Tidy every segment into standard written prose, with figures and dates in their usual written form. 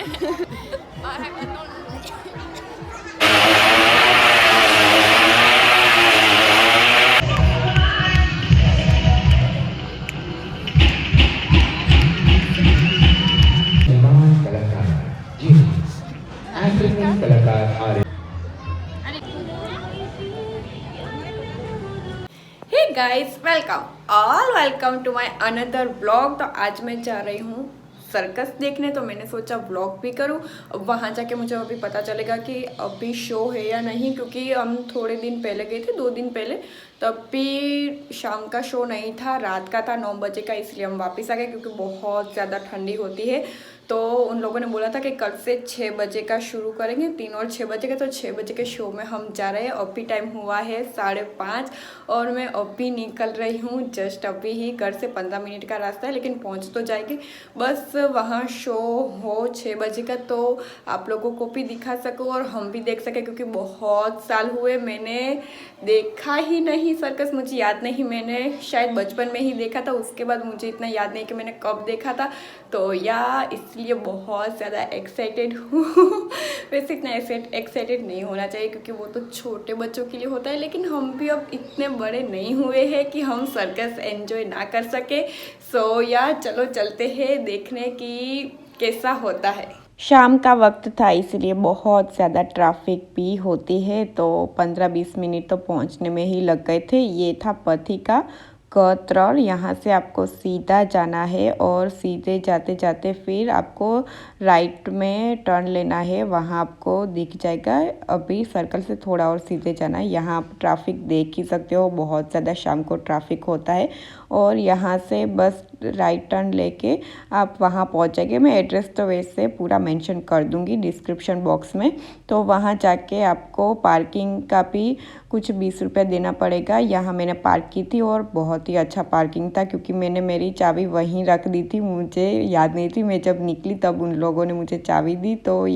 Hey guys, welcome to my another blog. तो आज मैं जा रही हूँ सर्कस देखने, तो मैंने सोचा ब्लॉग भी करूँ। अब वहाँ जाके मुझे अभी पता चलेगा कि अभी शो है या नहीं, क्योंकि हम थोड़े दिन पहले गए थे, 2 दिन पहले, तब भी शाम का शो नहीं था, रात का था 9 बजे का। इसलिए हम वापस आ गए क्योंकि बहुत ज़्यादा ठंडी होती है। तो उन लोगों ने बोला था कि कल से 6 बजे का शुरू करेंगे, 3 और 6 बजे का। तो 6 बजे के शो में हम जा रहे हैं। अभी टाइम हुआ है 5:30 और मैं अभी निकल रही हूँ, जस्ट अभी ही। घर से 15 मिनट का रास्ता है, लेकिन पहुँच तो जाएगी। बस वहाँ शो हो 6 बजे का, तो आप लोगों को भी दिखा सकूँ और हम भी देख सकें, क्योंकि बहुत साल हुए मैंने देखा ही नहीं सर्कस। मुझे याद नहीं, मैंने शायद बचपन में ही देखा था, उसके बाद मुझे इतना याद नहीं कि मैंने कब देखा था। तो इसलिए बहुत ज़्यादा एक्साइटेड हूँ। वैसे इतना एक्साइटेड नहीं होना चाहिए, क्योंकि वो तो छोटे बच्चों के लिए होता है, लेकिन हम भी अब इतने बड़े नहीं हुए हैं कि हम सर्कस एंजॉय ना कर सके। चलो चलते हैं देखने की कैसा होता है। शाम का वक्त था, इसलिए बहुत ज़्यादा ट्रैफिक भी होती है, तो 15-20 मिनट तो पहुंचने में ही लग गए थे। ये था पथिका कत्रौर। यहाँ से आपको सीधा जाना है और सीधे जाते जाते फिर आपको राइट में टर्न लेना है, वहाँ आपको दिख जाएगा। अभी सर्कल से थोड़ा और सीधे जाना है। यहाँ आप ट्रैफिक देख ही सकते हो, बहुत ज़्यादा शाम को ट्रैफिक होता है। और यहाँ से बस राइट टर्न लेके आप वहाँ पहुँच जाएंगे। मैं एड्रेस तो वैसे पूरा मेंशन कर दूँगी डिस्क्रिप्शन बॉक्स में। तो वहाँ जाके आपको पार्किंग का भी कुछ 20 रुपये देना पड़ेगा। यहाँ मैंने पार्क की थी और बहुत ही अच्छा पार्किंग था, क्योंकि मैंने मेरी चाबी वहीं रख दी थी, मुझे याद नहीं थी। मैं जब निकली तब उन लोगों ने मुझे चाबी दी, तो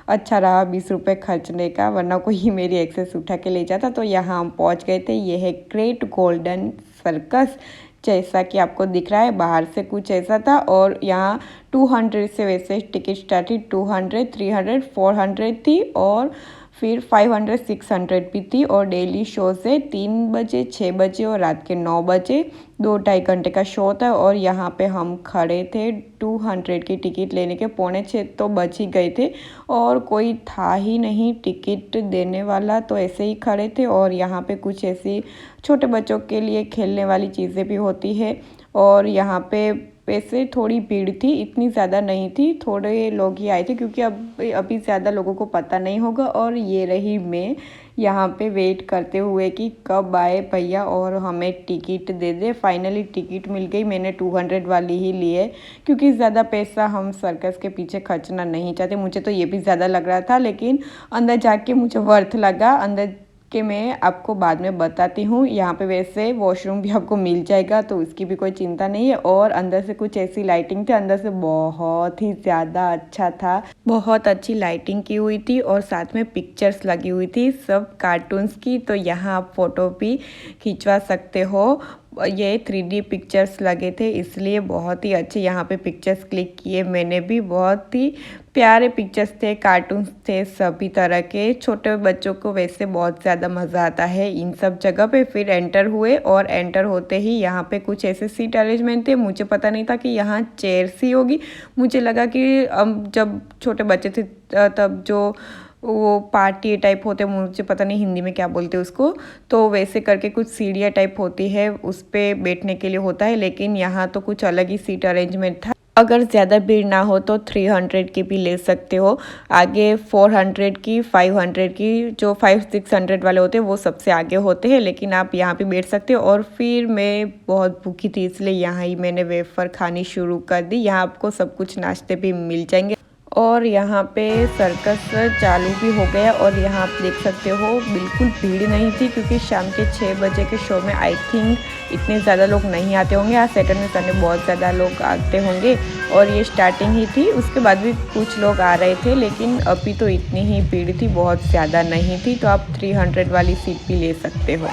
अच्छा रहा 20 रुपये खर्चने का, वरना कोई मेरी एक्सेस उठा के ले जाता। तो यहाँ हम पहुँच गए थे। ये है ग्रेट गोल्डन सर्कस, जैसा कि आपको दिख रहा है। बाहर से कुछ ऐसा था। और यहाँ 200 से वैसे टिकट स्टार्ट थी, 200, 300, 400 थी, और फिर 500, 600 भी थी। और डेली शो से 3 बजे, 6 बजे और रात के 9 बजे 2-2.5 घंटे का शो था। और यहाँ पे हम खड़े थे 200 की टिकट लेने के, 5:45 तो बच ही गए थे और कोई था ही नहीं टिकट देने वाला, तो ऐसे ही खड़े थे। और यहाँ पे कुछ ऐसी छोटे बच्चों के लिए खेलने वाली चीज़ें भी होती है। और यहाँ पे वैसे थोड़ी भीड़ थी, इतनी ज़्यादा नहीं थी, थोड़े लोग ही आए थे, क्योंकि अभी ज़्यादा लोगों को पता नहीं होगा। और ये रही मैं यहाँ पे वेट करते हुए कि कब आए भैया और हमें टिकट दे दे। फाइनली टिकट मिल गई। मैंने 200 वाली ही ली है, क्योंकि ज़्यादा पैसा हम सर्कस के पीछे खर्चना नहीं चाहते। मुझे तो ये भी ज़्यादा लग रहा था, लेकिन अंदर जाके मुझे वर्थ लगा। अंदर कि मैं आपको बाद में बताती हूँ। यहाँ पे वैसे वॉशरूम भी आपको मिल जाएगा, तो उसकी भी कोई चिंता नहीं है। और अंदर से कुछ ऐसी लाइटिंग थी, अंदर से बहुत ही ज़्यादा अच्छा था, बहुत अच्छी लाइटिंग की हुई थी और साथ में पिक्चर्स लगी हुई थी सब कार्टून्स की। तो यहाँ आप फ़ोटो भी खिंचवा सकते हो। ये 3D पिक्चर्स लगे थे, इसलिए बहुत ही अच्छे यहाँ पे पिक्चर्स क्लिक किए मैंने भी। बहुत ही प्यारे पिक्चर्स थे, कार्टून्स थे सभी तरह के। छोटे बच्चों को वैसे बहुत ज़्यादा मज़ा आता है इन सब जगह पे। फिर एंटर हुए और एंटर होते ही यहाँ पे कुछ ऐसे सीट अरेंजमेंट थे। मुझे पता नहीं था कि यहाँ चेयर्स ही होगी। मुझे लगा कि जब छोटे बच्चे थे तब जो वो पार्टी टाइप होते, मुझे पता नहीं हिंदी में क्या बोलते हैं उसको, तो वैसे करके कुछ सीढ़ियाँ टाइप होती है, उस पर बैठने के लिए होता है। लेकिन यहाँ तो कुछ अलग ही सीट अरेंजमेंट था। अगर ज़्यादा भीड़ ना हो तो 300 की भी ले सकते हो। आगे 400 की, 500 की, जो 500-600 वाले होते हैं वो सबसे आगे होते हैं, लेकिन आप यहाँ पे बैठ सकते हो। और फिर मैं बहुत भूखी थी, इसलिए यहाँ ही मैंने वेफर खानी शुरू कर दी। यहाँ आपको सब कुछ नाश्ते भी मिल जाएंगे। और यहाँ पे सर्कस चालू भी हो गया। और यहाँ आप देख सकते हो बिल्कुल भीड़ नहीं थी, क्योंकि शाम के 6 बजे के शो में आई थिंक इतने ज़्यादा लोग नहीं आते होंगे। आज सैटरडे संडे बहुत ज़्यादा लोग आते होंगे और ये स्टार्टिंग ही थी, उसके बाद भी कुछ लोग आ रहे थे, लेकिन अभी तो इतनी ही भीड़ थी, बहुत ज़्यादा नहीं थी। तो आप 300 वाली सीट भी ले सकते हो।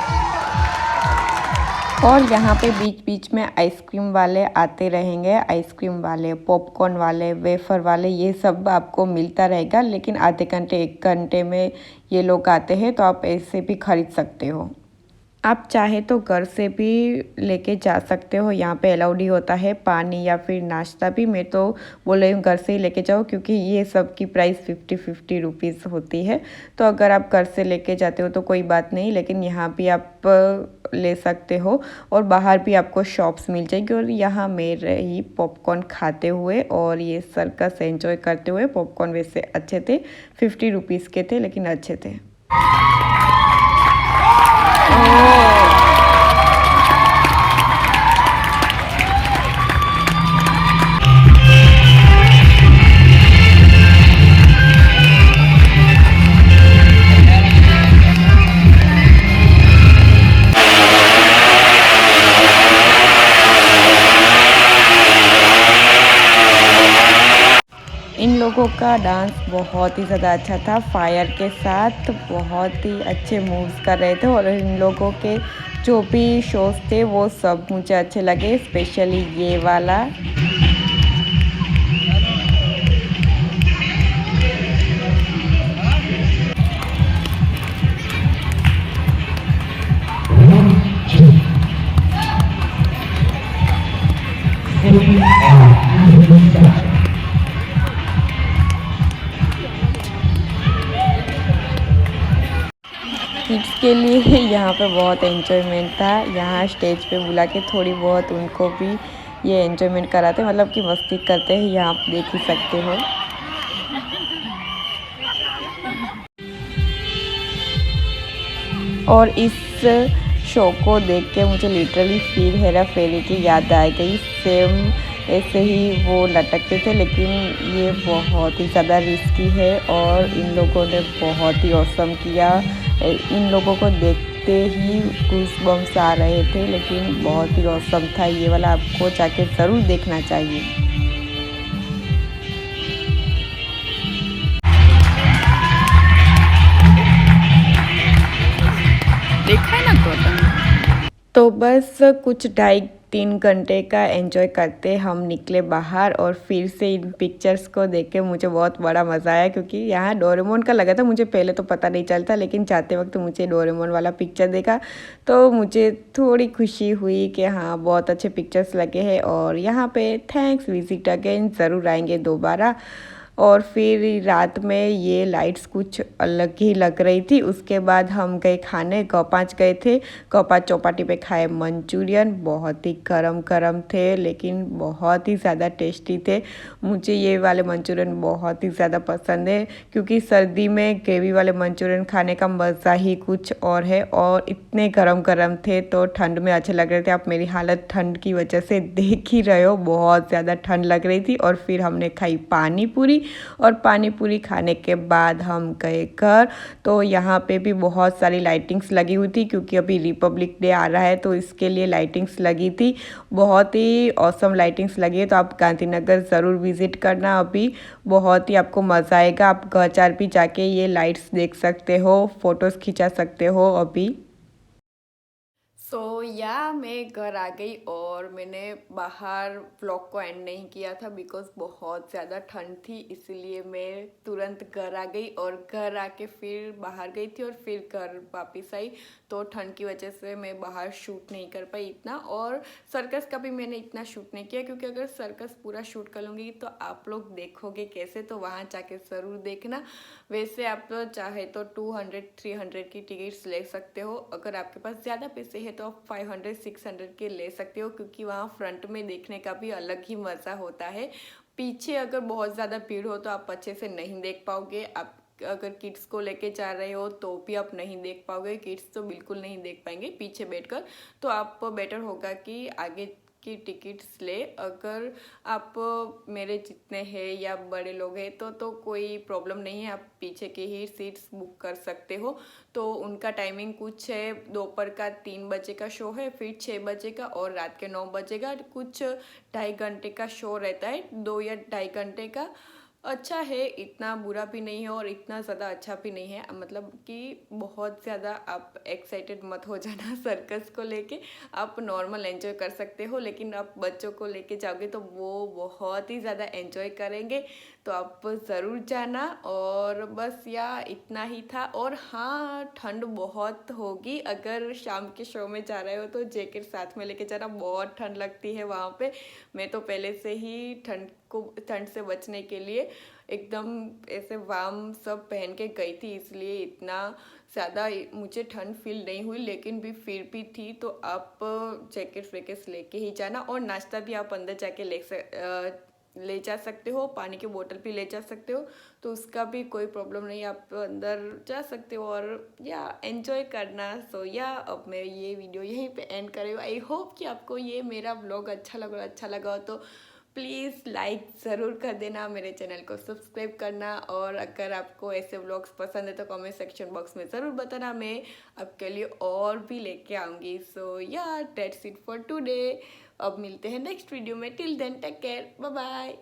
और यहाँ पे बीच बीच में आइसक्रीम वाले आते रहेंगे, आइसक्रीम वाले, पॉपकॉर्न वाले, वेफर वाले, ये सब आपको मिलता रहेगा। लेकिन आधे घंटे 1 घंटे में ये लोग आते हैं, तो आप ऐसे भी ख़रीद सकते हो। आप चाहे तो घर से भी लेके जा सकते हो, यहाँ पे अलाउड ही होता है पानी या फिर नाश्ता भी। मैं तो बोल रही हूँ घर से ही लेके जाओ, क्योंकि ये सब की प्राइस 50-50 रुपीज़ होती है। तो अगर आप घर से लेके जाते हो तो कोई बात नहीं, लेकिन यहाँ भी आप ले सकते हो। और बाहर भी आपको शॉप्स मिल जाएगी। और यहाँ मैं रही पॉपकॉर्न खाते हुए और ये सर्कस एंजॉय करते हुए। पॉपकॉर्न वैसे अच्छे थे, 50 रुपीज़ के थे, लेकिन अच्छे थे। इन लोगों का डांस बहुत ही ज़्यादा अच्छा था, फायर के साथ बहुत ही अच्छे मूव्स कर रहे थे। और इन लोगों के जो भी शोज़ थे वो सब मुझे अच्छे लगे, स्पेशली ये वाला। किड्स के लिए यहाँ पे बहुत एंजॉयमेंट था। यहाँ स्टेज पे बुला के थोड़ी बहुत उनको भी ये एंजॉयमेंट कराते, मतलब कि मस्ती करते हैं, यहाँ आप देख ही सकते हो। और इस शो को देख के मुझे लिटरली फिर हेरा फेरी की याद आ गई। सेम ऐसे ही वो लटकते थे, लेकिन ये बहुत ही ज़्यादा रिस्की है और इन लोगों ने बहुत ही औसम किया। इन लोगों को देखते ही गूज़बम्स आ रहे थे, लेकिन बहुत ही औसम था ये वाला। आपको जाके ज़रूर देखना चाहिए। देखा है ना तो बस कुछ 2.5-3 घंटे का एंजॉय करते हम निकले बाहर। और फिर से इन पिक्चर्स को देख के मुझे बहुत बड़ा मज़ा आया, क्योंकि यहाँ डोरेमोन का लगा था। मुझे पहले तो पता नहीं चलता, लेकिन जाते वक्त मुझे डोरेमोन वाला पिक्चर देखा तो मुझे थोड़ी खुशी हुई कि हाँ बहुत अच्छे पिक्चर्स लगे हैं। और यहाँ पे थैंक्स, विजिट अगेन, ज़रूर आएंगे दोबारा। और फिर रात में ये लाइट्स कुछ अलग ही लग रही थी। उसके बाद हम गए खाने, गौपांच गए थे। गौपांच चौपाटी पे खाए मंचूरियन, बहुत ही गरम गरम थे, लेकिन बहुत ही ज़्यादा टेस्टी थे। मुझे ये वाले मंचूरियन बहुत ही ज़्यादा पसंद है, क्योंकि सर्दी में ग्रेवी वाले मंचूरियन खाने का मज़ा ही कुछ और है। और इतने गरम गरम थे तो ठंड में अच्छे लग रहे थे। आप मेरी हालत ठंड की वजह से देख ही रहे हो, बहुत ज़्यादा ठंड लग रही थी। और फिर हमने खाई पानी पूरी, और पानी पूरी खाने के बाद हम गए घर। तो यहाँ पे भी बहुत सारी लाइटिंग्स लगी हुई थी, क्योंकि अभी रिपब्लिक डे आ रहा है, तो इसके लिए लाइटिंग्स लगी थी। बहुत ही ऑसम लाइटिंग्स लगी है, तो आप गांधीनगर ज़रूर विज़िट करना। अभी बहुत ही आपको मज़ा आएगा। आप गौचार भी जाके ये लाइट्स देख सकते हो, फ़ोटोज़ खिंचा सकते हो अभी। मैं घर आ गई और मैंने बाहर व्लॉग को एंड नहीं किया था, बिकॉज बहुत ज़्यादा ठंड थी। इसलिए मैं तुरंत घर आ गई और घर आके फिर बाहर गई थी और फिर घर वापस आई। तो ठंड की वजह से मैं बाहर शूट नहीं कर पाई इतना। और सर्कस का भी मैंने इतना शूट नहीं किया, क्योंकि अगर सर्कस पूरा शूट कर लूँगी तो आप लोग देखोगे कैसे, तो वहाँ जाके ज़रूर देखना। वैसे आप तो चाहे तो 200-300 की टिकट्स ले सकते हो। अगर आपके पास ज़्यादा पैसे है तो आप 500-600 के ले सकते हो, क्योंकि वहाँ फ्रंट में देखने का भी अलग ही मज़ा होता है। पीछे अगर बहुत ज़्यादा भीड़ हो तो आप अच्छे से नहीं देख पाओगे। आप अगर किड्स को लेके जा रहे हो तो भी आप नहीं देख पाओगे, किड्स तो बिल्कुल नहीं देख पाएंगे पीछे बैठकर। तो आप बेटर होगा कि आगे की टिकट्स ले। अगर आप मेरे जितने हैं या बड़े लोग हैं तो कोई प्रॉब्लम नहीं है, आप पीछे की ही सीट्स बुक कर सकते हो। तो उनका टाइमिंग कुछ है, दोपहर का 3 बजे का शो है, फिर 6 बजे का, और रात के 9 बजे का। कुछ 2.5 घंटे का शो रहता है, 2 या 2.5 घंटे का। अच्छा है, इतना बुरा भी नहीं है और इतना ज़्यादा अच्छा भी नहीं है। मतलब कि बहुत ज़्यादा आप एक्साइटेड मत हो जाना सर्कस को लेके। आप नॉर्मल एंजॉय कर सकते हो, लेकिन आप बच्चों को लेके जाओगे तो वो बहुत ही ज़्यादा एंजॉय करेंगे। तो आप ज़रूर जाना। और बस या इतना ही था। और हाँ, ठंड बहुत होगी, अगर शाम के शो में जा रहे हो तो जैकेट साथ में लेके जाना, बहुत ठंड लगती है वहाँ पे। मैं तो पहले से ही ठंड से बचने के लिए एकदम ऐसे वार्म सब पहन के गई थी, इसलिए इतना ज़्यादा मुझे ठंड फील नहीं हुई। लेकिन भी फिर भी थी, तो आप जैकेट वैकेट्स लेके ही जाना। और नाश्ता भी आप अंदर जाके ले जा सकते हो, पानी की बोतल भी ले जा सकते हो, तो उसका भी कोई प्रॉब्लम नहीं, आप अंदर जा सकते हो और या एंजॉय करना। सो या अब मैं ये वीडियो यहीं पे एंड कर रही हूँ। आई होप कि आपको ये मेरा व्लॉग अच्छा लगा हो तो प्लीज़ लाइक ज़रूर कर देना, मेरे चैनल को सब्सक्राइब करना। और अगर आपको ऐसे व्लॉग्स पसंद है तो कमेंट सेक्शन बॉक्स में ज़रूर बताना, मैं आपके लिए और भी लेके आऊँगी। सो या दैट्स इट फॉर टुडे। अब मिलते हैं नेक्स्ट वीडियो में। Till then take care, bye bye.